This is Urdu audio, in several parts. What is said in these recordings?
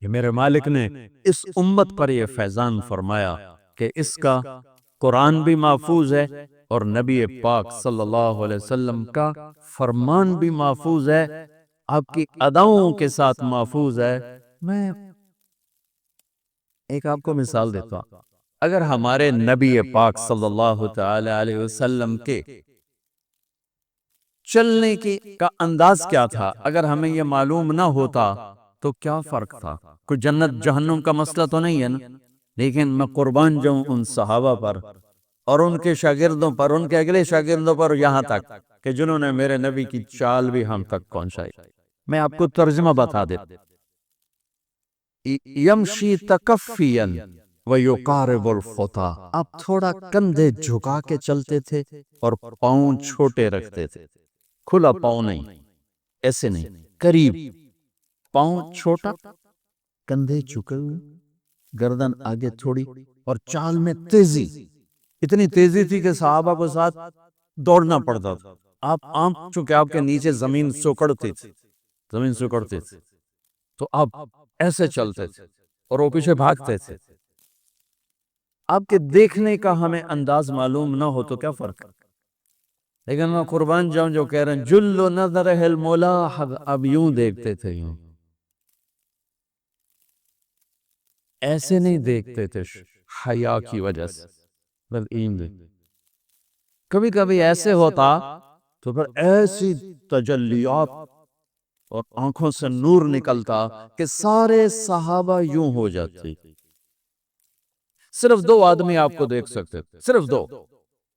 یہ میرے مالک نے اس امت پر یہ فیضان فرمایا کہ اس کا قرآن بھی محفوظ ہے اور نبی پاک صلی اللہ علیہ وسلم کا فرمان بھی محفوظ ہے، آپ کی اداؤں کے ساتھ محفوظ ہے۔ میں ایک آپ کو مثال دیتا ہوں، اگر ہمارے نبی پاک صلی اللہ تعالی علیہ وسلم کے چلنے کا انداز کیا تھا، اگر ہمیں یہ معلوم نہ ہوتا تو کیا فرق تھا؟ کوئی جنت جہنم کا مسئلہ تو نہیں ہے نا، لیکن میں قربان جاؤں ان صحابہ پر اور ان کے شاگردوں پر، ان کے اگلے شاگردوں پر، یہاں تک کہ جنہوں نے میرے نبی کی چال بھی ہم تک پہنچائی۔ میں آپ کو ترجمہ بتا دیتا، یمشی تکفیا ویقارب الخطا، آپ تھوڑا کندھے جھکا کے چلتے تھے اور پاؤں چھوٹے رکھتے تھے، کھلا پاؤں نہیں، ایسے نہیں، قریب، پاؤں چھوٹا، کندھے جھکے ہوئے، گردن آگے تھوڑی، اور چال میں تیزی، اتنی تیزی تھی کہ صحابہ کو ساتھ دوڑنا پڑتا تھا۔ آپ چونکہ آپ کے نیچے زمین سکڑتی تھی، زمین سکڑتی تھی، تو آپ ایسے چلتے تھے اور وہ پیچھے بھاگتے تھے۔ آپ کے دیکھنے کا ہمیں انداز معلوم نہ ہو تو کیا فرق ہے؟ لیکن میں قربان جاؤں جو کہہ رہے ہیں جلو نظر الملاحظ، اب یوں دیکھتے تھے، یوں ایسے نہیں دیکھتے تھے حیا کی وجہ سے، بس کبھی کبھی ایسے ہوتا تو پھر ایسی تجلیات اور آنکھوں سے نور نکلتا کہ سارے صحابہ یوں ہو جاتے۔ صرف دو آدمی آپ کو دیکھ سکتے تھے، صرف دو،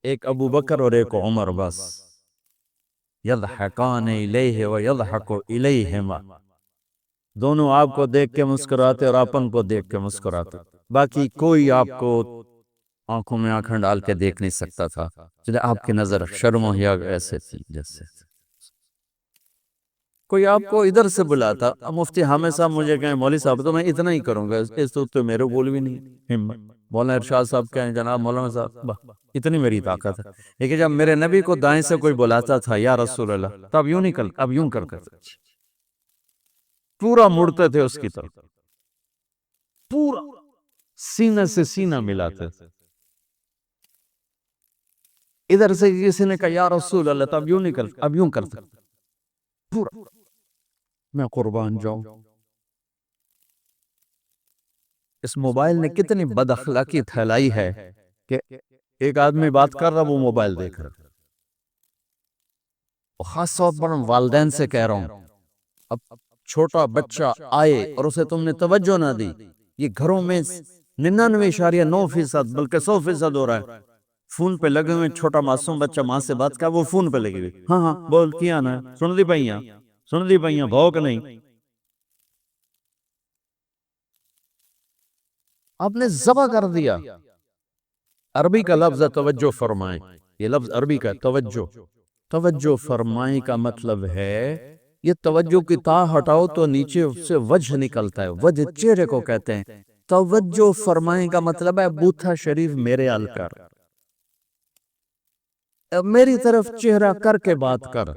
ایک ابو بکر اور ایک عمر، بس یضحکان الیہ ویضحک الیہما، دونوں آپ کو دیکھ کے مسکراتے اور اپن کو دیکھ کے مسکراتے، باقی کوئی آپ کو آنکھوں میں آنکھیں ڈال کے دیکھ نہیں سکتا تھا، چلے آپ کی نظر شرم و حیا ایسے تھی جیسے کوئی آپ کو ادھر سے بلاتا۔ مفتی حامد صاحب مجھے کہیں مولوی صاحب تو میں اتنا ہی کروں گا، اس تو میرے بول بھی نہیں ہمت۔ مولانا ارشاد صاحب کہیں جناب مولانا صاحب، اتنی میری طاقت ہے، لیکن جب میرے نبی کو دائیں سے کوئی بلاتا تھا یا رسول اللہ، تب یوں نہیں کرتا، اب یوں کرتے تھے، پورا مڑتے تھے اس کی طرف، پورا سینہ سے سینہ ملاتے تھے۔ ادھر سے کسی نے کہا یا رسول اللہ، تب یوں نہیں کرتے، اب یوں کرتے، پورا۔ میں قربان جاؤں، اس موبائل نے کتنی بد اخلاقی پھیلائی ہے کہ ایک آدمی بات کر رہا وہ موبائل دیکھ رہا۔ خاص طور پر والدین سے کہہ رہا ہوں، اب چھوٹا بچہ آئے اور اسے تم نے توجہ نہ دی، یہ گھروں میں 99.9% بلکہ 100% ہو رہا ہے، فون پہ لگے ہوئے، چھوٹا معصوم بچہ ماں سے بات کر، وہ فون پہ لگے ہوئے، ہاں ہاں بول کیا نا، سن دی پئیاں، سن دی پئیاں، بھوک نہیں۔ آپ نے ذبح کر دیا۔ عربی کا لفظ ہے توجہ فرمائیں، یہ لفظ عربی کا توجہ، توجہ فرمائیں کا مطلب ہے یہ توجہ کی تا ہٹاؤ تو نیچے سے وجہ نکلتا ہے، وجہ چہرے کو کہتے ہیں۔ توجہ فرمائیں کا مطلب ہے بوتھا شریف میرے ال کر، میری طرف چہرہ کر کے بات کر۔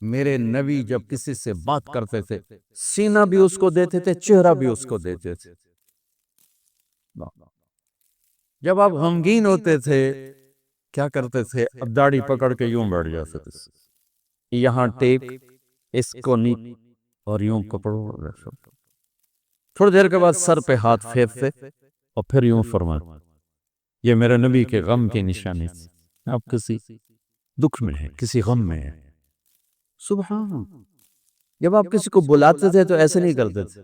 میرے نبی جب کسی سے بات کرتے تھے سینہ بھی اس کو دیتے تھے، چہرہ بھی اس کو دیتے تھے۔ جب آپ غمگین ہوتے تھے کیا کرتے تھے؟ اب داڑھی پکڑ کے یوں بیٹھ جاتے تھے، یہاں ٹیک، اس کو نیچے، اور یوں کپڑوں، تھوڑی دیر کے بعد سر پہ ہاتھ پھیرتے اور پھر یوں فرماتے، یہ میرے نبی کے غم کی نشانی تھی۔ آپ کسی دکھ میں ہیں، کسی غم میں ہیں، سبحان، جب آپ کسی کو بلاتے تھے تو ایسے نہیں کرتے تھے،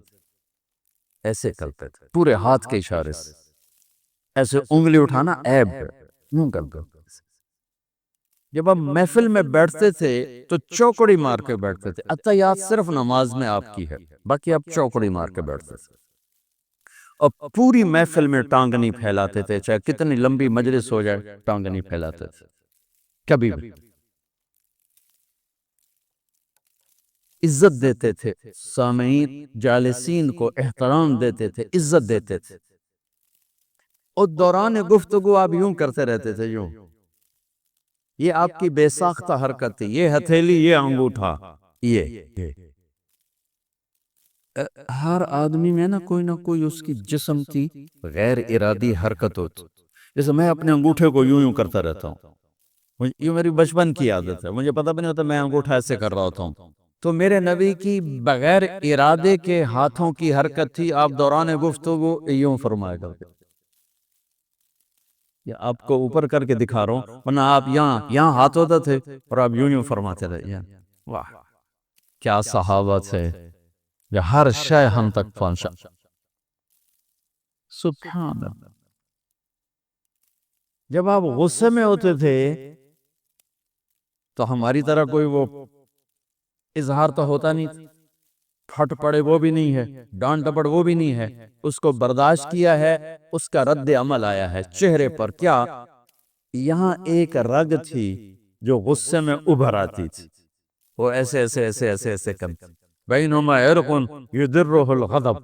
ایسے کرتے تھے، پورے ہاتھ کے اشارے سے، ایسے انگلی اٹھانا عیب ہے، یوں کرتے تھے۔ جب آپ محفل میں بیٹھتے تھے تو چوکڑی مار کے بیٹھتے تھے، اتحیات صرف نماز میں آپ کی ہے، باقی آپ چوکڑی مار کے بیٹھتے تھے، اور پوری محفل میں ٹانگ نہیں پھیلاتے تھے، چاہے کتنی لمبی مجلس ہو جائے ٹانگ نہیں پھیلاتے تھے کبھی بھی۔ عزت دیتے تھے، سامعین جالسین کو احترام دیتے تھے، عزت دیتے تھے، اور دوران گفتگو آپ یوں کرتے رہتے تھے، یوں، یہ آپ کی بے ساختہ حرکت تھی، یہ ہتھیلی، یہ انگوٹھا، یہ ہر آدمی میں نہ کوئی اس کی جسم کی غیر ارادی حرکت ہوتی. جیسے میں اپنے انگوٹھے کو یوں یوں کرتا رہتا ہوں، یہ میری بچپن کی عادت ہے، مجھے پتہ بھی نہیں ہوتا میں انگوٹھا ایسے کر رہا ہوتا ہوں. تو میرے نبی کی بغیر ارادے کے ہاتھوں کی حرکت تھی. آپ دوران گفتگو یوں فرمایا کرتے. یہ آپ کو اوپر کر کے دکھا رہا ہوں، ورنہ آپ یہاں ہاتھ ہوتے تھے اور آپ یوں یوں فرماتے رہے. واہ کیا صحابہ تھے، یہ ہر شے ہم تک پہنچا. سبحان اللہ. جب آپ غصے میں ہوتے تھے تو ہماری طرح کوئی وہ اظہار تو ہوتا نہیں تھا. پھٹ پڑے وہ بھی نہیں ہے، ڈانٹ ڈپٹ وہ بھی نہیں ہے. اس کو برداشت کیا ہے، اس کا رد عمل آیا ہے چہرے پر. کیا یہاں ایک رگ تھی جو غصے میں ابھر آتی تھی، وہ ایسے ایسے ایسے ایسے ایسے کرتی. بینما عرقن یدرہ الغضب،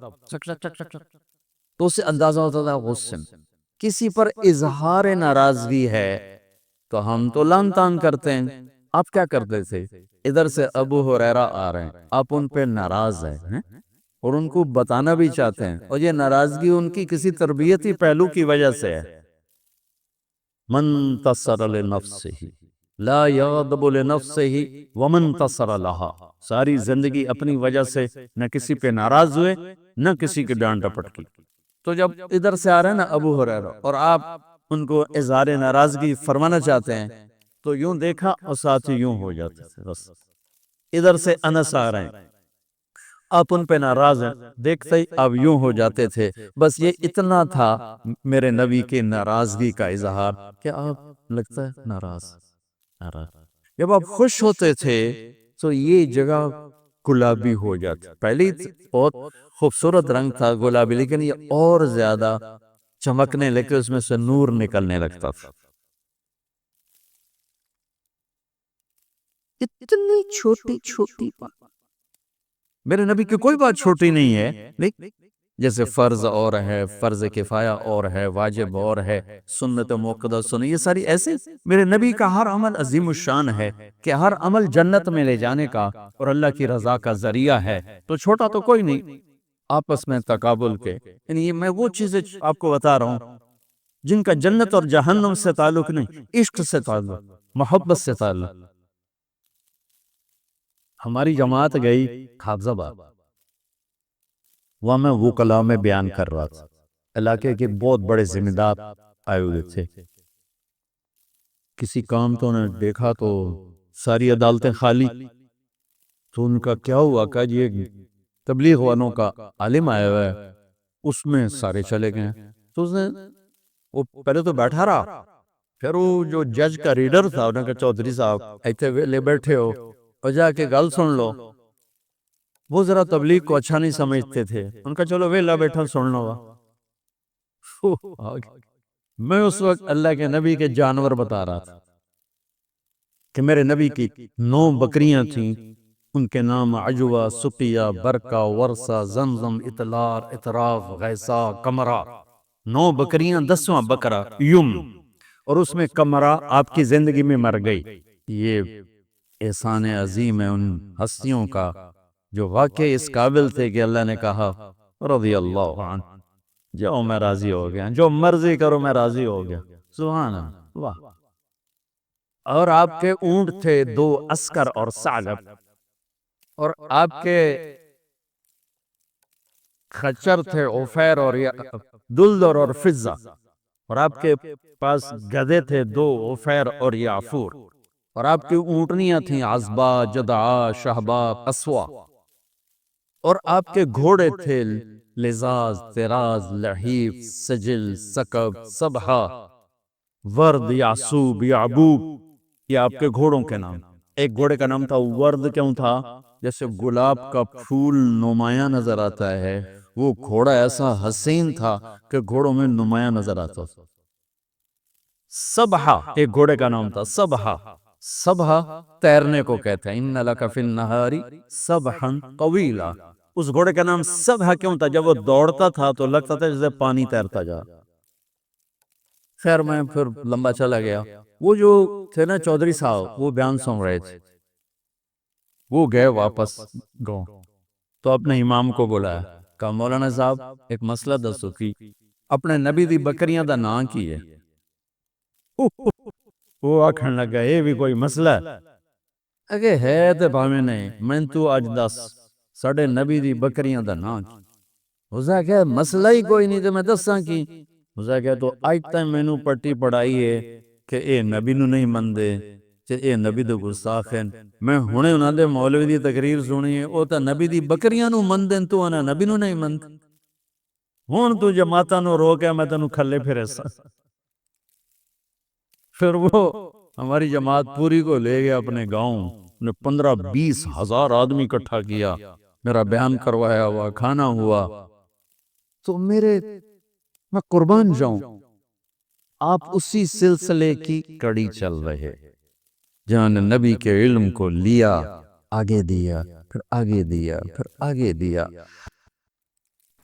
تو اسے اندازہ ہوتا تھا غصے میں کسی پر اظہار ناراضگی ہے تو ہم تو لان تان کرتے ہیں. آپ کیا کرتے تھے؟ ادھر سے ابو ہریرہ آ رہے ہیں، آپ ان پہ ناراض ہیں اور ان کو بتانا بھی چاہتے ہیں، اور یہ ناراضگی ان کی کسی تربیتی پہلو کی وجہ سے ہے. من تصر لنفسه لا یغضب لنفسه ومن تصر لها. ساری زندگی اپنی وجہ سے نہ کسی پہ ناراض ہوئے نہ کسی کے ڈانٹ ڈپٹ کی. تو جب ادھر سے آ رہے ہیں نا ابو ہریرہ اور آپ ان کو اظہار ناراضگی فرمانا چاہتے ہیں تو یوں دیکھا اور ساتھ ہی یوں ہو جاتے تھے. بس ادھر سے انس آ رہے ہیں، آپ ان پہ ناراض ہیں، دیکھتے ہی آپ یوں ہو جاتے تھے. بس یہ اتنا تھا میرے نبی کے ناراضگی کا اظہار کہ آپ لگتا ہے ناراض. جب آپ خوش ہوتے تھے تو یہ جگہ گلابی ہو جاتی. پہلے بہت خوبصورت رنگ تھا گلابی، لیکن یہ اور زیادہ چمکنے لگے، اس میں سے نور نکلنے لگتا تھا. اتنی چھوٹی چھوٹی بات، میرے نبی کی کوئی بات چھوٹی نہیں ہے. جیسے فرض اور ہے، فرض کفایہ اور ہے، واجب اور ہے، سنت موقدہ سنت، یہ ساری ایسے. میرے نبی کا ہر عمل عظیم الشان ہے کہ ہر عمل جنت میں لے جانے کا اور اللہ کی رضا کا ذریعہ ہے. تو چھوٹا تو کوئی نہیں. آپس میں تقابل کے، یعنی میں وہ چیزیں آپ کو بتا رہا ہوں جن کا جنت اور جہنم سے تعلق نہیں، عشق سے تعلق، محبت سے تعلق. ہماری جماعت گئی حافظ آباد، وہاں میں وہ کلام میں بیان کر رہا تھا. علاقے کے بہت بڑے ذمہ دار آئے ہوئے تھے. کسی کام تو نے دیکھا تو ساری عدالتیں خالی. تو ان کا کیا ہوا کہ یہ تبلیغ والوں کا عالم آیا ہوا ہے، اس میں سارے چلے گئے. تو اس نے وہ پہلے تو بیٹھا رہا، پھر وہ جو جج کا ریڈر تھا انہوں نے کہا چودھری صاحب ایتھے ویلے بیٹھے ہو اور جا کے گل سن لو. وہ ذرا تبلیغ کو اچھا نہیں سمجھتے تھے، ان کا چلو ویلا بیٹھا سن لو. میں اس وقت اللہ کے نبی کے جانور بتا رہا تھا کہ میرے نبی کی 9 بکریاں تھیں، ان کے نام عجوہ، سقیہ، برکہ، ورثہ، زمزم، اطلار، اطراف، غیثہ، کمرہ. 9 بکریاں، 10واں بکرا یم، اور اس میں کمرہ آپ کی زندگی میں مر گئی. یہ احسان عظیم ہے ان ہستیوں کا جو واقعی اس قابل تھے کہ اللہ نے کہا رضی اللہ عنہ، جو میں راضی ہو گیا، جو مرضی کرو میں راضی ہو گیا. سبحان اللہ. واہ. اور آپ کے اونٹ تھے 2 عسکر اور ثعلب، اور آپ کے خچر تھے عفیر اور دلدر اور فضہ، اور آپ کے پاس گدھے تھے 2 عفیر اور یعفور، اور آپ کی اونٹنیاں تھیں عزبہ، جدعا، شہبہ، قصوہ، اور آپ کے گھوڑے تھے لزاز، تراز، لحیف، سجل، سکب، صبحہ، ورد، یعصوب، یعبوب. یہ آپ کے گھوڑوں کے نام. ایک گھوڑے کا نام تھا ورد. کیوں تھا؟ جیسے گلاب کا پھول نمایاں نظر آتا ہے، وہ گھوڑا ایسا حسین تھا کہ گھوڑوں میں نمایاں نظر آتا تھا. صبحہ ایک گھوڑے کا نام تھا صبحہ. صبحہ تیرنے کو کہتے ہیں، ان لک فی النہار صبحا طویلا. اس گھوڑے کا نام صبحہ کیوں تھا؟ جب وہ دوڑتا تھا تو لگتا تھا جیسے پانی تیرتا جا. خیر میں پھر لمبا چلا گیا. وہ جو تھے نا چودھری صاحب، وہ بیان سن رہے تھے، وہ گئے واپس گاؤں. تو اپنے امام کو بلایا، کہا مولانا صاحب ایک مسئلہ دسو کی اپنے نبی دی بکریاں دا نام کی ہے؟ وہ آکھن لگا یہ بھی کوئی مسئلہ ہے؟ اگے ہے تے بھاویں نہیں، میں تو آج دس ساڑھے نبی دی بکریاں دا نام کی؟ اسے کہا مسئلہ ہی کوئی نہیں تو میں دساں کی؟ اسے کہا تو آج تک میں نو پٹی پڑھائی ہے کہ اے نبی نو نہیں مندے کہ اے نبی دے گستاخ ہیں، میں ہونے انہاں دے مولوی دی تقریر سنی ہے او تا نبی دی بکریاں نو مندن تو انہاں نبی نو نہیں مند، ہون تو جماعتاں نو رو کے میں تنو کھلے پھرے سا۔ پھر وہ ہماری جماعت پوری کو لے گیا اپنے گاؤں، نے 15-20 ہزار آدمی اکٹھا کیا، میرا بیان کروایا ہوا، کھانا ہوا، تو میں قربان جاؤں آپ اسی سلسلے کی کڑی چل رہے جہاں نے نبی کے علم کو لیا، آگے دیا، پھر آگے دیا، پھر آگے دیا۔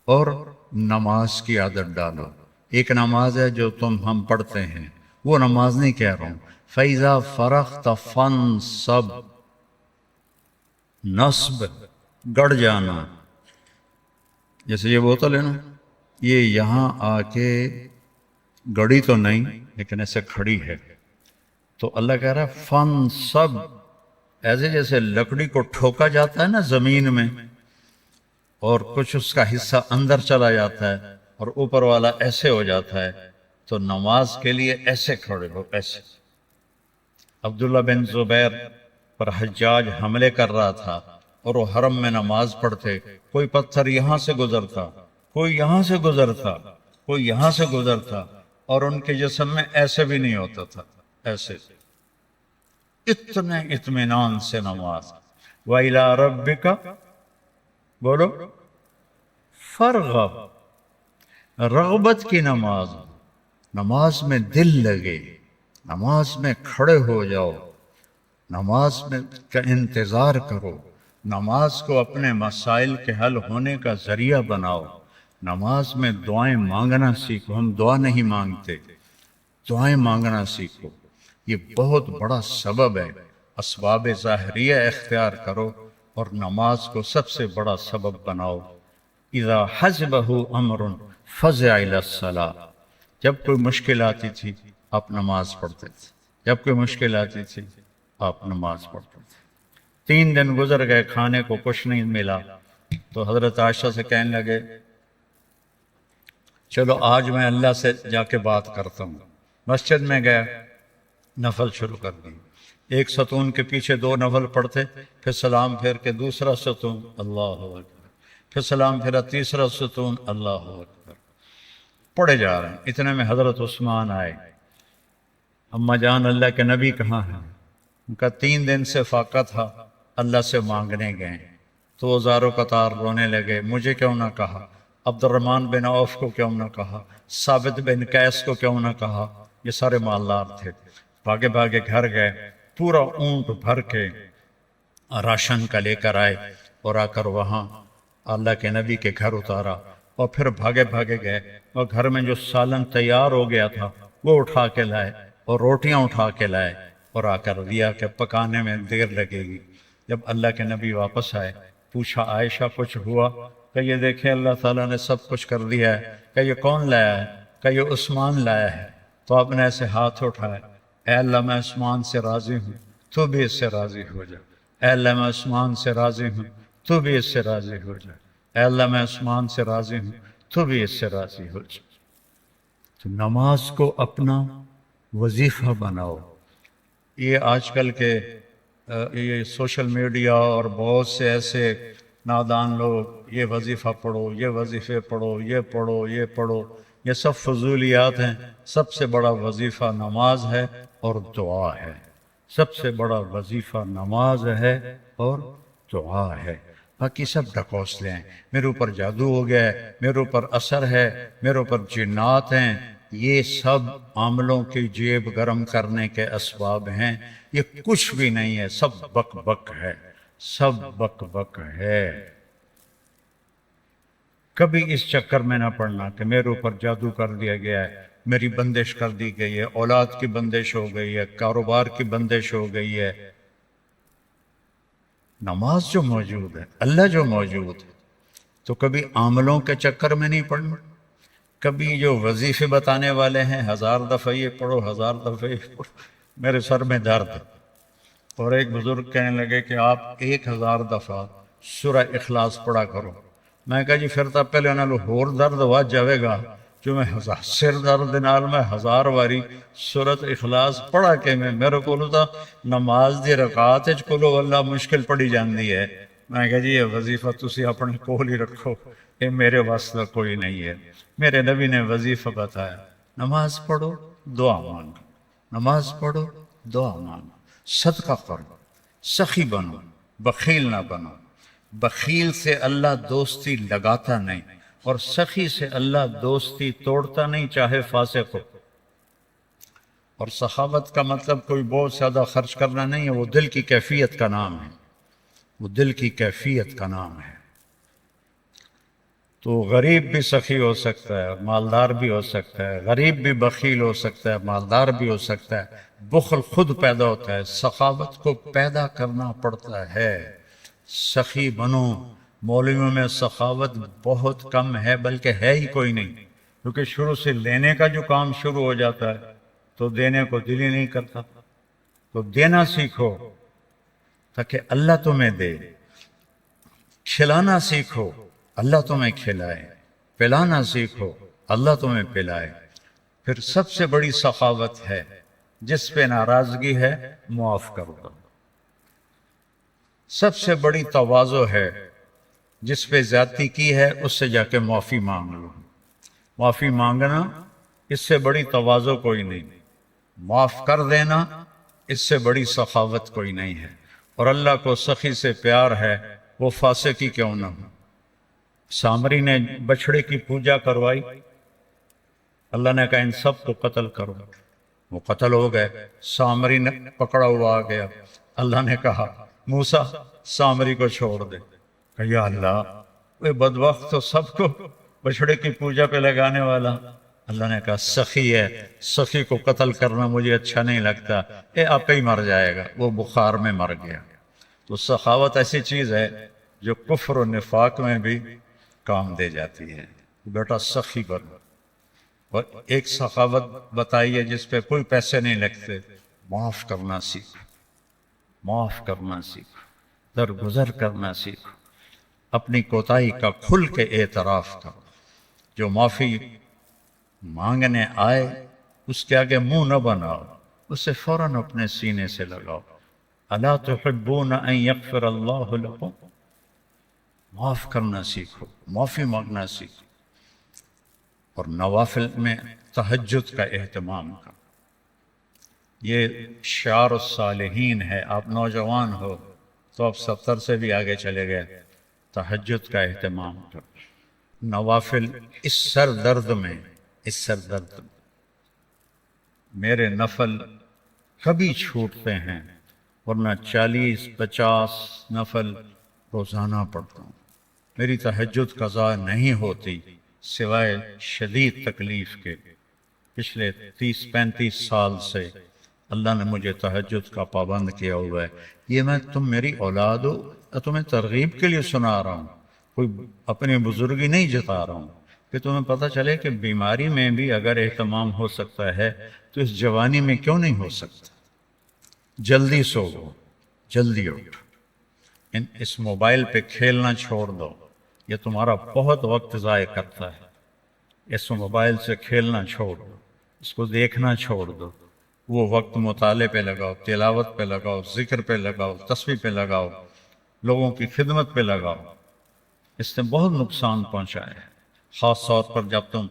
اور نماز کی عادت ڈالو۔ ایک نماز ہے جو ہم پڑھتے ہیں، وہ نماز نہیں کہہ رہا ہوں۔ فَإِذَا فَرَغْتَ فَانْصَبْ، نصب گڑ جانا، جیسے یہ بوتل ہے نا، یہ یہاں آ کے گڑی تو نہیں لیکن ایسے کھڑی ہے، تو اللہ کہہ رہا ہے فَانْصَبْ، ایسے جیسے لکڑی کو ٹھوکا جاتا ہے نا زمین میں اور کچھ اس کا حصہ اندر چلا جاتا ہے اور اوپر والا ایسے ہو جاتا ہے، تو نماز کے لیے ایسے کھڑے ہو، ایسے۔ عبداللہ بن زبیر پر حجاج حملے کر رہا تھا اور وہ حرم میں نماز پڑھتے، کوئی پتھر یہاں سے گزرتا، کوئی یہاں سے گزرتا، کوئی یہاں سے گزرتا، اور ان کے جسم میں ایسے بھی نہیں ہوتا تھا، ایسے اتنے اطمینان سے نماز۔ وَإِلَىٰ رَبِّكَ، بولو، فرغب، رغبت کی نماز، نماز میں دل لگے، نماز میں کھڑے ہو جاؤ، نماز میں کا انتظار کرو، نماز کو اپنے مسائل کے حل ہونے کا ذریعہ بناؤ، نماز میں دعائیں مانگنا سیکھو۔ ہم دعا نہیں مانگتے، دعائیں مانگنا سیکھو، یہ بہت بڑا سبب ہے۔ اسباب ظاہریہ اختیار کرو اور نماز کو سب سے بڑا سبب بناؤ۔ اذا حزبہ امر فزع الی الصلاۃ، جب کوئی مشکل آتی تھی آپ نماز پڑھتے تھے، جب کوئی مشکل آتی تھی آپ نماز پڑھتے تھے۔ 3 دن گزر گئے، کھانے کو کچھ نہیں ملا، تو حضرت عائشہ سے کہنے لگے چلو آج میں اللہ سے جا کے بات کرتا ہوں۔ مسجد میں گیا، نفل شروع کر دی، ایک ستون کے پیچھے 2 نفل پڑھتے، پھر سلام پھیر کے دوسرا ستون، اللہ اکبر، پھر سلام پھیرا تیسرا ستون، اللہ اکبر، پڑھے جا رہے ہیں۔ اتنے میں حضرت عثمان آئے، اما جان اللہ کے نبی کہاں ہیں؟ ان کا 3 دن سے فاقہ تھا، اللہ سے مانگنے گئے، تو وہ زارو قطار رونے لگے، مجھے کیوں نہ کہا، عبد الرحمن بن عوف کو کیوں نہ کہا، ثابت بن قیس کو کیوں نہ کہا، یہ سارے مالدار تھے۔ بھاگے بھاگے گھر گئے، پورا اونٹ بھر کے راشن کا لے کر آئے اور آ کر وہاں اللہ کے نبی کے گھر اتارا، اور پھر بھاگے بھاگے گئے اور گھر میں جو سالن تیار ہو گیا تھا وہ اٹھا کے لائے اور روٹیاں اٹھا کے لائے اور آ کر دیا کہ پکانے میں دیر لگے گی۔ جب اللہ کے نبی واپس آئے، پوچھا عائشہ کچھ ہوا؟ کہ یہ دیکھیں اللہ تعالیٰ نے سب کچھ کر دیا ہے۔ کہ یہ کون لایا ہے؟ کہ یہ عثمان لایا ہے۔ تو آپ نے ایسے ہاتھ اٹھائے، اے اللہ میں عثمان سے راضی ہوں، تو بھی اس سے راضی ہو جا۔ اے اللہ میں عثمان سے راضی ہوں، تو بھی اس سے راضی ہو جا۔ اے اللہ میں عثمان سے راضی ہوں، تو بھی اس سے راضی ہو جا۔ تو نماز کو اپنا وظیفہ بناؤ۔ یہ آج کل کے یہ سوشل میڈیا اور بہت سے ایسے نادان لوگ، یہ وظیفہ پڑھو، یہ وظیفے پڑھو، یہ پڑھو، یہ پڑھو، یہ سب فضولیات ہیں۔ سب سے بڑا وظیفہ نماز ہے اور دعا ہے۔ سب سے بڑا وظیفہ نماز ہے اور دعا ہے۔ باقی سب ڈھکوسلے ہیں، میرے اوپر جادو ہو گیا ہے، میرے اوپر اثر ہے، میرے اوپر جنات ہیں، یہ سب عاملوں کی جیب گرم کرنے کے اسباب ہیں۔ یہ کچھ بھی نہیں ہے، سب بک بک ہے، سب بک بک ہے۔ کبھی اس چکر میں نہ پڑنا کہ میرے اوپر جادو کر دیا گیا ہے، میری بندش کر دی گئی ہے، اولاد کی بندش ہو گئی ہے، کاروبار کی بندش ہو گئی ہے۔ نماز جو موجود ہے، اللہ جو موجود ہے، تو کبھی عاملوں کے چکر میں نہیں پڑنا، کبھی جو وظیفے بتانے والے ہیں 1000 دفعہ یہ پڑھو 1000 دفعہ یہ پڑھو، میرے سر میں درد ہے۔ اور ایک بزرگ کہنے لگے کہ آپ 1000 دفعہ سورہ اخلاص پڑھا کرو۔ میں کہا جی پھر تو پہلے انہوں نے ہور درد واد جاوے گا جو میں سر درد نال میں 1000 واری سورۃ اخلاص پڑھا کے میرے کو تو نماز دی رکعت وچ قل ہو اللہ مشکل پڑھی جاندی ہے۔ میں کہا جی یہ وظیفہ تسی اپنے کول ہی رکھو، یہ میرے واسطے کوئی نہیں ہے۔ میرے نبی نے وظیفہ بتایا، نماز پڑھو دعا مانگو، نماز پڑھو دعا مانگو، صدقہ کرو، سخی بنو، بخیل نہ بنو۔ بخیل سے اللہ دوستی لگاتا نہیں، اور سخی سے اللہ دوستی توڑتا نہیں، چاہے فاسق ہو۔ اور سخاوت کا مطلب کوئی بہت زیادہ خرچ کرنا نہیں ہے، وہ دل کی کیفیت کا نام ہے، وہ دل کی کیفیت کا نام ہے۔ تو غریب بھی سخی ہو سکتا ہے، مالدار بھی ہو سکتا ہے، غریب بھی بخیل ہو سکتا ہے، مالدار بھی ہو سکتا ہے۔ بخل خود پیدا ہوتا ہے، سخاوت کو پیدا کرنا پڑتا ہے۔ سخی بنو۔ مولویوں میں سخاوت بہت کم ہے، بلکہ ہے ہی کوئی نہیں، کیونکہ شروع سے لینے کا جو کام شروع ہو جاتا ہے تو دینے کو دل ہی نہیں کرتا۔ تو دینا سیکھو تاکہ اللہ تمہیں دے، کھلانا سیکھو اللہ تمہیں کھلائے، پلانا سیکھو اللہ تمہیں پلائے۔ پھر سب سے بڑی سخاوت ہے، جس پہ ناراضگی ہے معاف کر دو۔ سب سے بڑی تواضع ہے، جس پہ زیادتی کی ہے اس سے جا کے معافی مانگ لو۔ معافی مانگنا اس سے بڑی تواضع کوئی نہیں، معاف کر دینا اس سے بڑی سخاوت کوئی نہیں ہے۔ اور اللہ کو سخی سے پیار ہے، وہ فاسق ہی کیوں نہ ہو۔ سامری نے بچھڑے کی پوجا کروائی، اللہ نے کہا ان سب کو قتل کرو، وہ قتل ہو گئے۔ سامری نے پکڑا ہوا آ گیا، اللہ نے کہا موسیٰ سامری کو چھوڑ دے۔ کہا یا اللہ وہ بدبخت تو سب کو بچھڑے کی پوجا پہ لگانے والا۔ اللہ نے کہا سخی ہے، سخی کو قتل کرنا مجھے اچھا نہیں لگتا، یہ آپ ہی مر جائے گا۔ وہ بخار میں مر گیا۔ تو سخاوت ایسی چیز ہے جو کفر و نفاق میں بھی کام دے جاتی ہے۔ بیٹا سخی بنو۔ اور ایک سخاوت بتائیے جس پہ کوئی پیسے نہیں لگتے، معاف کرنا سیکھو، معاف کرنا سیکھو، درگزر کرنا سیکھو، اپنی کوتاہی کا کھل کے اعتراف کرو۔ جو معافی مانگنے آئے اس کے آگے منہ نہ بناؤ، اسے فوراً اپنے سینے سے لگاؤ۔ الا تحبون ان یغفر اللہ لکم۔ معاف کرنا سیکھو، معافی مانگنا سیکھو۔ اور نوافل میں تہجد کا اہتمام کرو۔ یہ شعار الصالحین ہے۔ آپ نوجوان ہو تو آپ 70 سے بھی آگے چلے گئے۔ تہجد کا اہتمام کرو۔ نوافل اس سر درد میں، اس سر درد میں میرے نفل کبھی چھوٹتے ہیں، ورنہ 40-50 نفل روزانہ پڑھتا ہوں۔ میری تہجد قضا نہیں ہوتی سوائے شدید تکلیف کے۔ پچھلے 30-35 سال سے اللہ نے مجھے تہجد کا پابند کیا ہوا ہے۔ یہ میں تم میری اولاد ہو، تمہیں ترغیب کے لیے سنا رہا ہوں، کوئی اپنی بزرگی نہیں جتا رہا ہوں، کہ تمہیں پتہ چلے کہ بیماری میں بھی اگر اہتمام ہو سکتا ہے تو اس جوانی میں کیوں نہیں ہو سکتا۔ جلدی سو، جلدی اٹھ، اس موبائل پہ کھیلنا چھوڑ دو، یہ تمہارا بہت وقت ضائع کرتا ہے۔ اس موبائل سے کھیلنا چھوڑ دو، اس کو دیکھنا چھوڑ دو، وہ وقت مطالعے پہ لگاؤ، تلاوت پہ لگاؤ، ذکر پہ لگاؤ، تسبیح پہ لگاؤ، لوگوں کی خدمت پہ لگاؤ۔ اس نے بہت نقصان پہنچایا ہے، خاص طور پر جب تم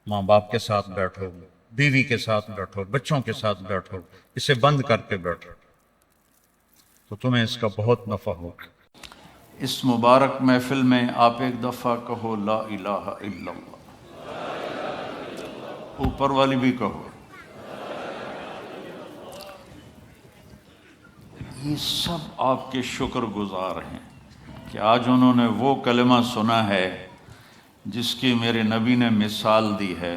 ماں باپ کے ساتھ بیٹھو، بیوی کے ساتھ بیٹھو، بچوں کے ساتھ بیٹھو، اسے بند کر کے بیٹھو تو تمہیں اس کا بہت نفع ہوگا۔ اس مبارک محفل میں آپ ایک دفعہ کہو لا الہ الا اللہ، اوپر والی بھی کہو۔ یہ سب آپ کے شکر گزار ہیں کہ آج انہوں نے وہ کلمہ سنا ہے جس کی میرے نبی نے مثال دی ہے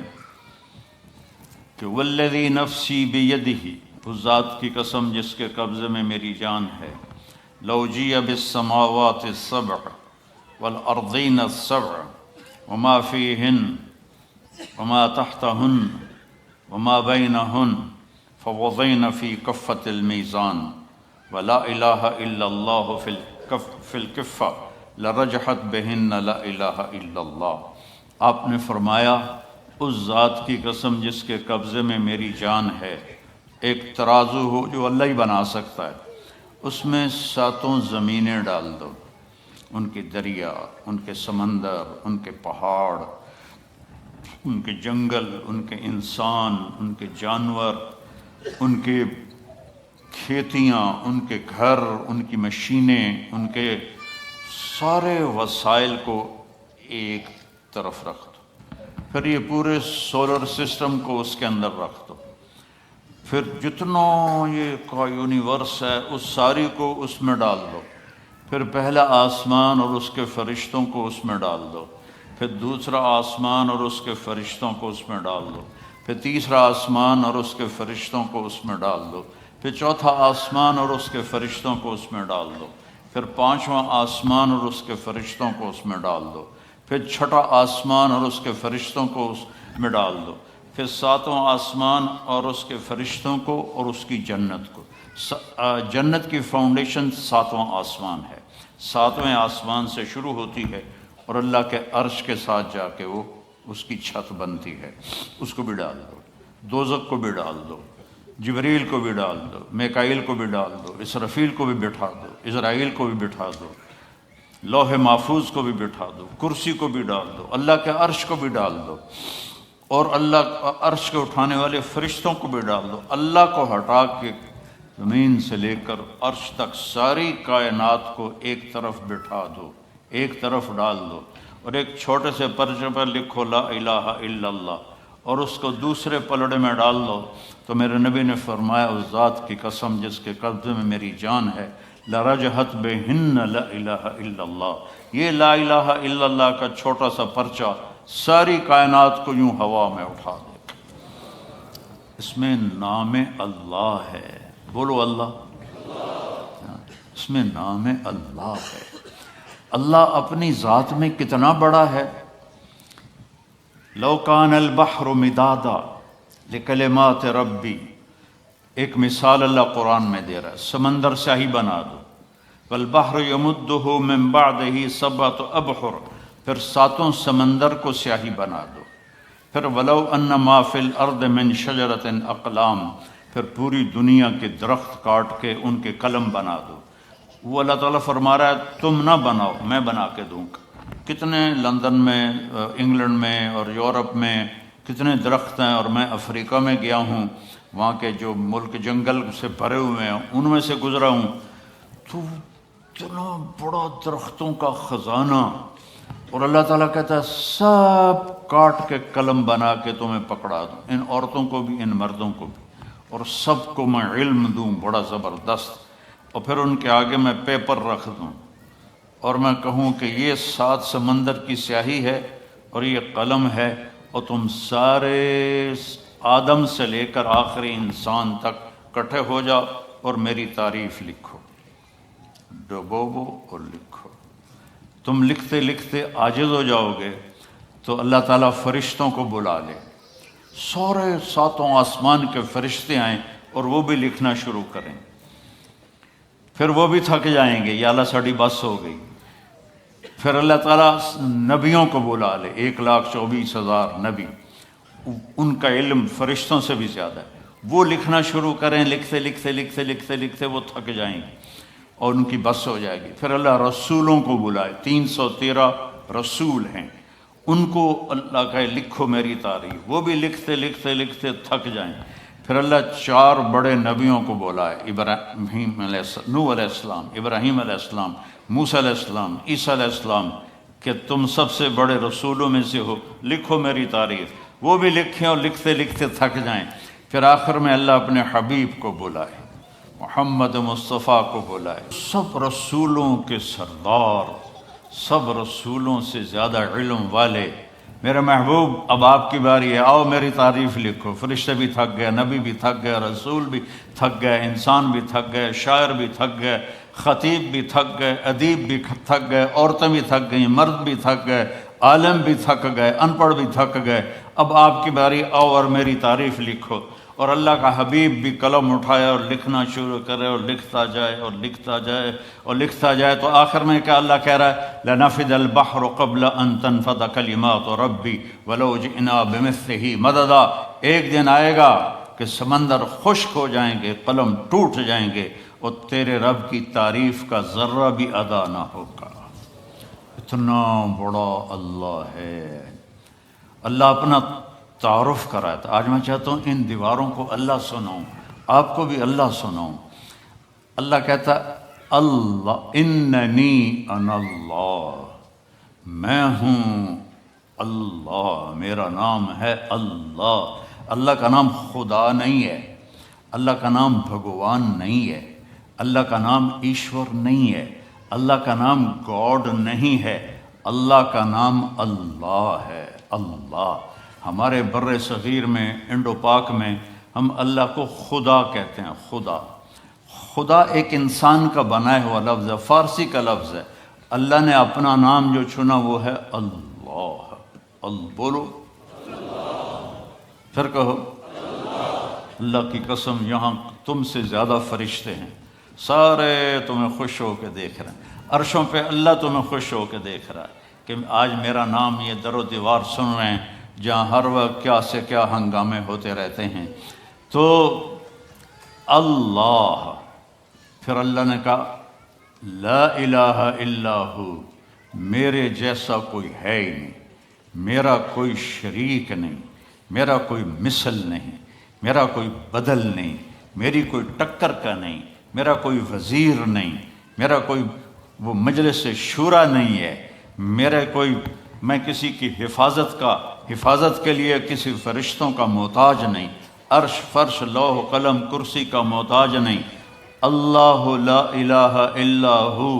کہ والذی نفسی بیدہ، اس ذات کی قسم جس کے قبضے میں میری جان ہے، لو جیء بالسماوات السبع والأرضین السبع وما فیہن وما تحتہن وما بینہن فوضین فی کفۃ المیزان ولا الہ الا اللہ فی الکفہ لرجحت بہن لا الہ الا اللہ۔ آپ نے فرمایا اس ذات کی قسم جس کے قبضے میں میری جان ہے، ایک ترازو ہو جو اللہ ہی بنا سکتا ہے، اس میں 7 زمینیں ڈال دو، ان کے دریا، ان کے سمندر، ان کے پہاڑ، ان کے جنگل، ان کے انسان، ان کے جانور، ان کے کھیتیاں، ان کے گھر، ان کی مشینیں، ان کے سارے وسائل کو ایک طرف رکھ دو، پھر یہ پورے سولر سسٹم کو اس کے اندر رکھ دو، پھر جتنا یہ کا یونیورس ہے اس ساری کو اس میں ڈال دو، پھر پہلا آسمان اور اس کے فرشتوں کو اس میں ڈال دو، پھر دوسرا آسمان اور اس کے فرشتوں کو اس میں ڈال دو، پھر تیسرا آسمان اور اس کے فرشتوں کو اس میں ڈال دو، پھر چوتھا آسمان اور اس کے فرشتوں کو اس میں ڈال دو، پھر 5واں آسمان اور اس کے فرشتوں کو اس میں ڈال دو، پھر 6واں آسمان اور اس کے فرشتوں کو اس میں ڈال دو، پھر 7واں آسمان اور اس کے فرشتوں کو اور اس کی جنت کو۔ جنت کی فاؤنڈیشن 7واں آسمان ہے، 7ویں آسمان سے شروع ہوتی ہے اور اللہ کے عرش کے ساتھ جا کے وہ اس کی چھت بنتی ہے، اس کو بھی ڈال دو، دوزخ کو بھی ڈال دو، جبریل کو بھی ڈال دو، میکائیل کو بھی ڈال دو، اسرافیل کو بھی بٹھا دو، اسرائیل کو بھی بٹھا دو، لوح محفوظ کو بھی بٹھا دو، کرسی کو بھی ڈال دو، اللہ کے عرش کو بھی ڈال دو، اور اللہ عرش کے اٹھانے والے فرشتوں کو بھی ڈال دو۔ اللہ کو ہٹا کے زمین سے لے کر عرش تک ساری کائنات کو ایک طرف بٹھا دو، ایک طرف ڈال دو، اور ایک چھوٹے سے پرچے پر لکھو لا الہ الا اللہ، اور اس کو دوسرے پلڑے میں ڈال دو، تو میرے نبی نے فرمایا اس ذات کی قسم جس کے قبضے میں میری جان ہے، لرجحت بہن لا الہ الا اللہ، یہ لا الہ الا اللہ کا چھوٹا سا پرچہ ساری کائنات کو یوں ہوا میں اٹھا دے۔ اس میں نام اللہ ہے، بولو اللہ، اس میں نام اللہ ہے۔ اللہ اپنی ذات میں کتنا بڑا ہے۔ لو کان البحر مدادا لکلمات ربی، ایک مثال اللہ قرآن میں دے رہا ہے، سمندر سیاہی بنا دو، والبحر یمدہ من بعدہ سبعۃ ابحر، پھر 7 سمندر کو سیاہی بنا دو، پھر ولو ان ما فی الارض من شجرۃ اقلام، پھر پوری دنیا کے درخت کاٹ کے ان کے قلم بنا دو۔ وہ اللہ تعالیٰ فرما رہا ہے تم نہ بناؤ، میں بنا کے دوں گا۔ کتنے لندن میں، انگلینڈ میں اور یورپ میں کتنے درخت ہیں، اور میں افریقہ میں گیا ہوں، وہاں کے جو ملک جنگل سے بھرے ہوئے ہیں ان میں سے گزرا ہوں، تو اتنا بڑا درختوں کا خزانہ، اور اللہ تعالیٰ کہتا ہے سب کاٹ کے قلم بنا کے تمہیں پکڑا دوں، ان عورتوں کو بھی، ان مردوں کو بھی، اور سب کو میں علم دوں بڑا زبردست، اور پھر ان کے آگے میں پیپر رکھ دوں، اور میں کہوں کہ یہ 7 سمندر کی سیاہی ہے اور یہ قلم ہے، اور تم سارے آدم سے لے کر آخری انسان تک کٹھے ہو جاؤ اور میری تعریف لکھو، ڈبوبو اور لکھو۔ تم لکھتے لکھتے عاجز ہو جاؤ گے تو اللہ تعالیٰ فرشتوں کو بلا لے، سارے 7 آسمان کے فرشتے آئیں اور وہ بھی لکھنا شروع کریں، پھر وہ بھی تھک جائیں گے، یا اللہ ساڑی بس ہو گئی۔ پھر اللہ تعالیٰ نبیوں کو بلا لے، 1,24,000 نبی، ان کا علم فرشتوں سے بھی زیادہ ہے، وہ لکھنا شروع کریں، لکھتے لکھتے لکھتے لکھتے لکھتے وہ تھک جائیں گے اور ان کی بس ہو جائے گی۔ پھر اللہ رسولوں کو بلائے، 313 رسول ہیں، ان کو اللہ کہے لکھو میری تعریف، وہ بھی لکھتے لکھتے لکھتے تھک جائیں۔ پھر اللہ 4 بڑے نبیوں کو بلائے، ابراہیم علیہ السلام، نوح علیہ السلام، ابراہیم علیہ السلام، موسیٰ علیہ السلام، عیسیٰ علیہ السلام، کہ تم سب سے بڑے رسولوں میں سے ہو، لکھو میری تعریف، وہ بھی لکھیں اور لکھتے لکھتے تھک جائیں۔ پھر آخر میں اللہ اپنے حبیب کو بلائے، محمد مصطفیٰ کو بلائے، سب رسولوں کے سردار، سب رسولوں سے زیادہ علم والے، میرے محبوب اب آپ کی باری ہے، آؤ میری تعریف لکھو۔ فرشتے بھی تھک گئے، نبی بھی تھک گئے، رسول بھی تھک گئے، انسان بھی تھک گئے، شاعر بھی تھک گئے، خطیب بھی تھک گئے، ادیب بھی تھک گئے، عورتیں بھی تھک گئیں، مرد بھی تھک گئے، عالم بھی تھک گئے، ان پڑھ بھی تھک گئے، اب آپ کی باری آؤ اور میری تعریف لکھو۔ اور اللہ کا حبیب بھی قلم اٹھائے اور لکھنا شروع کرے، اور لکھتا جائے اور لکھتا جائے اور لکھتا جائے، تو آخر میں کیا اللہ کہہ رہا ہے؟ لَنَفِدَ الْبَحْرُ قَبْلَ أَن تَنْفَدَ كَلِمَاتُ رَبِّي وَلَوْ جِئْنَا بِمِثْلِهِ مَدَدًا۔ ایک دن آئے گا کہ سمندر خشک ہو جائیں گے، قلم ٹوٹ جائیں گے، اور تیرے رب کی تعریف کا ذرہ بھی ادا نہ ہوگا۔ اتنا بڑا اللہ ہے۔ اللہ اپنا تعارف کرایا تھا۔ آج میں چاہتا ہوں ان دیواروں کو اللہ سناؤں، آپ کو بھی اللہ سناؤں۔ اللہ کہتا ہے اللہ اننی انا اللہ، میں ہوں اللہ، میرا نام ہے اللہ۔ اللہ کا نام خدا نہیں ہے، اللہ کا نام بھگوان نہیں ہے، اللہ کا نام ایشور نہیں ہے، اللہ کا نام گاڈ نہیں ہے، اللہ کا نام اللہ ہے۔ اللہ ہمارے بر صغیر میں، انڈو پاک میں، ہم اللہ کو خدا کہتے ہیں۔ خدا، خدا ایک انسان کا بنایا ہوا لفظ ہے، فارسی کا لفظ ہے۔ اللہ نے اپنا نام جو چنا وہ ہے اللہ۔ بولو پھر کہو اللہ کی قسم، یہاں تم سے زیادہ فرشتے ہیں، سارے تمہیں خوش ہو کے دیکھ رہے ہیں، عرشوں پہ اللہ تمہیں خوش ہو کے دیکھ رہا ہے کہ آج میرا نام یہ در و دیوار سن رہے ہیں، جہاں ہر وقت کیا سے کیا ہنگامے ہوتے رہتے ہیں۔ تو اللہ، پھر اللہ نے کہا لا الہ الا ہو، میرے جیسا کوئی ہے ہی نہیں، میرا کوئی شریک نہیں، میرا کوئی مثل نہیں، میرا کوئی بدل نہیں، میری کوئی ٹکر کا نہیں، میرا کوئی وزیر نہیں، میرا کوئی وہ مجلس شورا نہیں ہے، میں کسی کی حفاظت کے لیے کسی فرشتوں کا محتاج نہیں، عرش فرش لوح قلم کرسی کا محتاج نہیں۔ اللہ لا الہ الا ہو،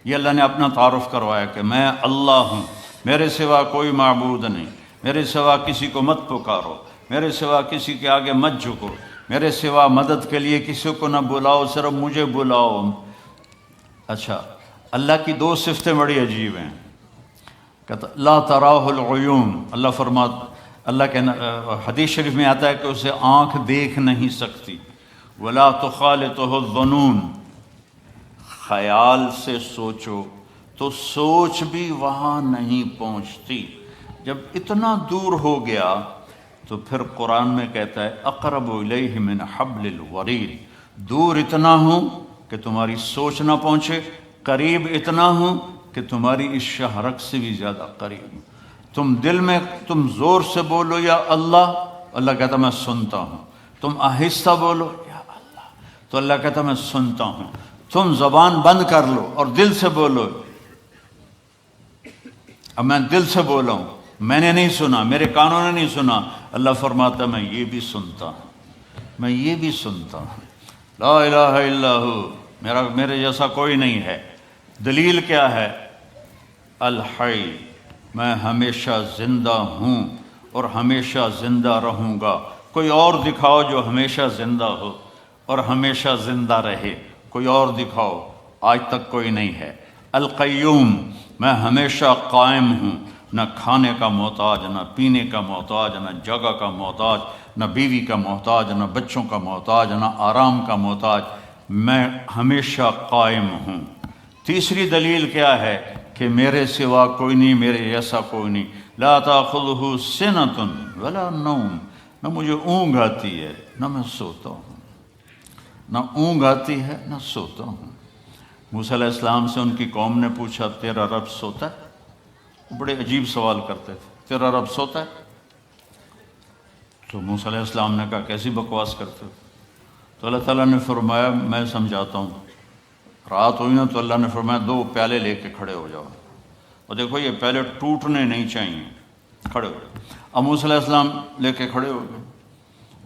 یہ اللہ نے اپنا تعارف کروایا کہ میں اللہ ہوں، میرے سوا کوئی معبود نہیں، میرے سوا کسی کو مت پکارو، میرے سوا کسی کے آگے مت جھکو، میرے سوا مدد کے لیے کسی کو نہ بلاؤ، صرف مجھے بلاؤ۔ اچھا، اللہ کی دو صفتیں بڑی عجیب ہیں۔ کہتا لا تراہ العیون، اللہ فرماتا، اللہ کے حدیث شریف میں آتا ہے کہ اسے آنکھ دیکھ نہیں سکتی، ولا تخالطہ الظنون، خیال سے سوچو تو سوچ بھی وہاں نہیں پہنچتی۔ جب اتنا دور ہو گیا تو پھر قرآن میں کہتا ہے اقرب الیہ من حبل الورید، دور اتنا ہوں کہ تمہاری سوچ نہ پہنچے، قریب اتنا ہوں کہ تمہاری اس شہرک سے بھی زیادہ قریب ہوں۔ تم دل میں تم زور سے بولو یا اللہ، اللہ کہتا میں سنتا ہوں، تم آہستہ بولو یا اللہ، تو اللہ کہتا میں سنتا ہوں، تم زبان بند کر لو اور دل سے بولو۔ اب میں دل سے بولا ہوں، میں نے نہیں سنا، میرے کانوں نے نہیں سنا، اللہ فرماتا میں یہ بھی سنتا ہوں، میں یہ بھی سنتا ہوں۔ لا الہ الا ہو، میرے جیسا کوئی نہیں ہے۔ دلیل کیا ہے؟ الحی، میں ہمیشہ زندہ ہوں اور ہمیشہ زندہ رہوں گا۔ کوئی اور دکھاؤ جو ہمیشہ زندہ ہو اور ہمیشہ زندہ رہے، کوئی اور دکھاؤ، آج تک کوئی نہیں ہے۔ القیوم، میں ہمیشہ قائم ہوں، نہ کھانے کا محتاج، نہ پینے کا محتاج، نہ جگہ کا محتاج، نہ بیوی کا محتاج، نہ بچوں کا محتاج، نہ آرام کا محتاج، میں ہمیشہ قائم ہوں۔ تیسری دلیل کیا ہے کہ میرے سوا کوئی نہیں، میرے جیسا کوئی نہیں۔ لا تاخذہ سنۃ ولا نوم، نہ مجھے اونگ آتی ہے نہ میں سوتا ہوں، نہ اونگ آتی ہے نہ سوتا ہوں۔ موسیٰ علیہ السلام سے ان کی قوم نے پوچھا تیرا رب سوتا ہے؟ وہ بڑے عجیب سوال کرتے تھے، تیرا رب سوتا ہے؟ تو موسیٰ علیہ السلام نے کہا کیسی بکواس کرتے ہو؟ تو اللہ تعالیٰ نے فرمایا میں سمجھاتا ہوں۔ رات ہوئی نا تو اللہ نے فرمایا 2 پیالے لے کے کھڑے ہو جاؤ، اور دیکھو یہ پیالے ٹوٹنے نہیں چاہیے، کھڑے ہو جاؤ۔ اب موسیٰ علیہ السلام لے کے کھڑے ہو گئے۔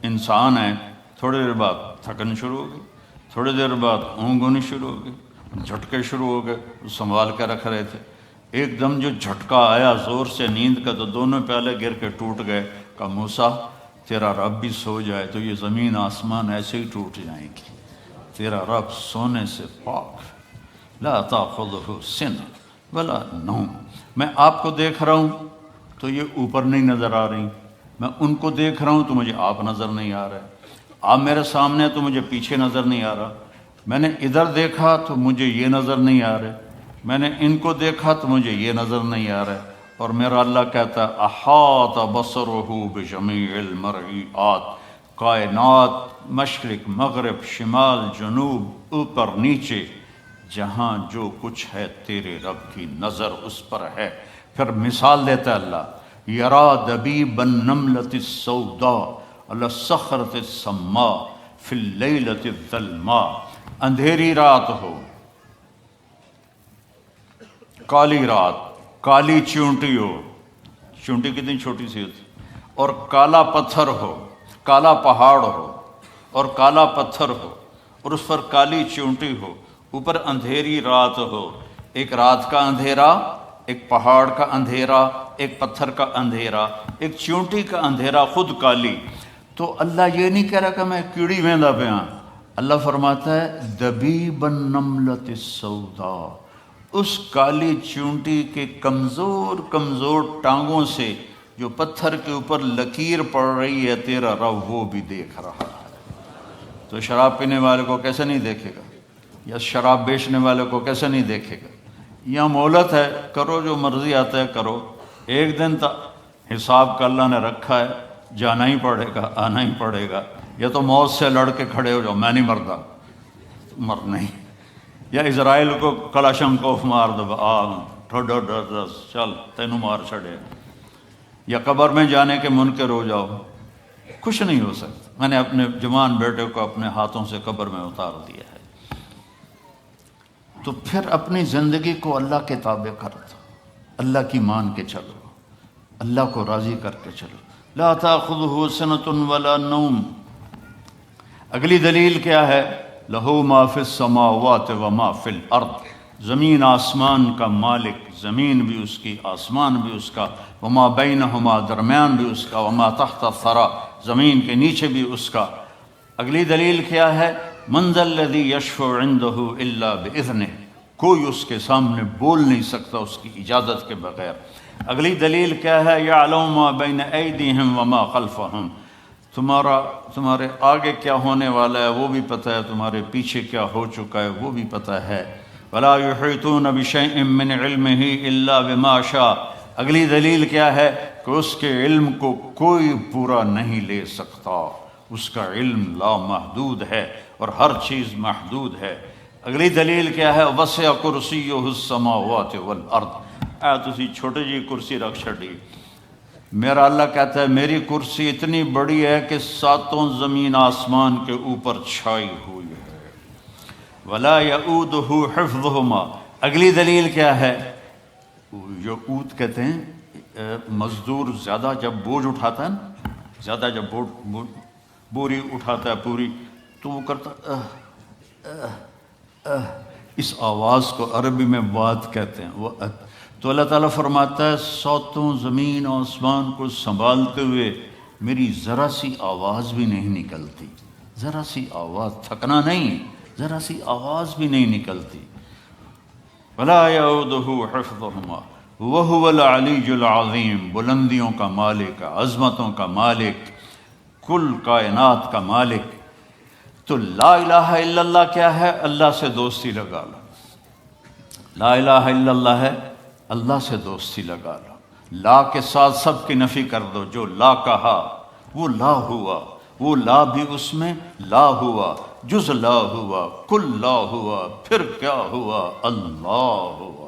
انسان ہے، تھوڑی دیر بعد تھکن شروع ہو گئی، تھوڑی دیر بعد اونگ ہونی شروع ہو گئی، جھٹکے شروع ہو گئے، سنبھال کے رکھ رہے تھے۔ ایک دم جو جھٹکا آیا زور سے نیند کا تو دونوں پیالے گر کے ٹوٹ گئے۔ کہا موسیٰ تیرا رب بھی سو جائے تو یہ زمین آسمان ایسے ہی ٹوٹ جائیں گی، تیرا رب سونے سے پاک۔ لا تأخذہ سنۃ ولا نوم. میں آپ کو دیکھ رہا ہوں تو یہ اوپر نہیں نظر آ رہی، میں ان کو دیکھ رہا ہوں تو مجھے آپ نظر نہیں آ رہے، آپ میرے سامنے ہیں تو مجھے پیچھے نظر نہیں آ رہا، میں نے ادھر دیکھا تو مجھے یہ نظر نہیں آ رہے، میں نے ان کو دیکھا تو مجھے یہ نظر نہیں آ رہا. اور میرا اللہ کہتا ہے احاط بصرہ بجمیع المرئیات، کائنات، مشرق مغرب شمال جنوب اوپر نیچے، جہاں جو کچھ ہے تیرے رب کی نظر اس پر ہے. پھر مثال دیتا ہے اللہ، یرا دبیب النملۃ السوداء علی الصخرۃ السماء فی اللیلۃ الظلماء. اندھیری رات ہو، کالی رات، کالی چیونٹی ہو، چیونٹی کتنی چھوٹی سی ہوتی، اور کالا پتھر ہو، کالا پہاڑ ہو اور کالا پتھر ہو اور اس پر کالی چیونٹی ہو، اوپر اندھیری رات ہو، ایک رات کا اندھیرا، ایک پہاڑ کا اندھیرا، ایک پتھر کا اندھیرا، ایک چیونٹی کا اندھیرا خود کالی. تو اللہ یہ نہیں کہہ رہا کہ میں کیڑی ویندا پہ ہاں، اللہ فرماتا ہے دبیب النملۃ السوداء، اس کالی چیونٹی کے کمزور کمزور ٹانگوں سے جو پتھر کے اوپر لکیر پڑ رہی ہے تیرا رب وہ بھی دیکھ رہا ہے. تو شراب پینے والے کو کیسے نہیں دیکھے گا، یا شراب بیچنے والے کو کیسے نہیں دیکھے گا. یہاں مہلت ہے، کرو جو مرضی آتا ہے کرو، ایک دن تک حساب کا اللہ نے رکھا ہے، جانا ہی پڑے گا، آنا ہی پڑے گا. یا تو موت سے لڑ کے کھڑے ہو جاؤ، میں نہیں مردا، مر نہیں، یا اسرائیل کو کلاشم کوف مار دو، چل تینوں مار چھڑے، یا قبر میں جانے کے منکر ہو جاؤ، کچھ نہیں ہو سکتا. میں نے اپنے جوان بیٹے کو اپنے ہاتھوں سے قبر میں اتار دیا ہے. تو پھر اپنی زندگی کو اللہ کے تابع کر دو، اللہ کی مان کے چلو، اللہ کو راضی کر کے چلو. لا تأخذہ سنۃ ولا نوم. اگلی دلیل کیا ہے؟ لہو ما فی السماوات وما فی الارض، زمین آسمان کا مالک، زمین بھی اس کی آسمان بھی اس کا، وما بینہما درمیان بھی اس کا، وما تحت الثری زمین کے نیچے بھی اس کا. اگلی دلیل کیا ہے؟ من ذا الذی یشفع عندہ الا باذنہ، کوئی اس کے سامنے بول نہیں سکتا اس کی اجازت کے بغیر. اگلی دلیل کیا ہے؟ یعلم ما بین ایدیہم وما خلفہم، تمہارے آگے کیا ہونے والا ہے وہ بھی پتہ ہے، تمہارے پیچھے کیا ہو چکا ہے وہ بھی پتہ ہے. ولا یحیطون بشیء من علمہ الا بما شاء. اگلی دلیل کیا ہے؟ کہ اس کے علم کو کوئی پورا نہیں لے سکتا، اس کا علم لامحدود ہے اور ہر چیز محدود ہے. اگلی دلیل کیا ہے؟ وسع کرسیہ السماوات والارض. تسی چھوٹی جی کرسی رکھ چھڑی، میرا اللہ کہتا ہے میری کرسی اتنی بڑی ہے کہ ساتوں زمین آسمان کے اوپر چھائی ہوئی ہے. ولا یؤودہ حفظہما. اگلی دلیل کیا ہے؟ یؤود کہتے ہیں مزدور زیادہ جب بوجھ اٹھاتا ہے نا، زیادہ جب بوری اٹھاتا ہے پوری، تو وہ کرتا اس آواز کو عربی میں واد کہتے ہیں. وہ تو اللہ تعالیٰ فرماتا ہے ساتوں زمین و آسمان کو سنبھالتے ہوئے میری ذرا سی آواز بھی نہیں نکلتی، ذرا سی آواز، تھکنا نہیں، ذرا سی آواز بھی نہیں نکلتی. ولا یعودہ حفظہما وہو العلی العظیم، بلندیوں کا مالک، عظمتوں کا مالک، کل کائنات کا مالک. تو لا الہ الا اللہ کیا ہے؟ اللہ سے دوستی لگا لو. لا الہ الا اللہ ہے، اللہ سے دوستی لگا لو. لا کے ساتھ سب کی نفی کر دو. جو لا کہا وہ لا ہوا، وہ لا بھی اس میں لا ہوا، جز لا ہوا، کل لا ہوا، پھر کیا ہوا؟ اللہ ہوا.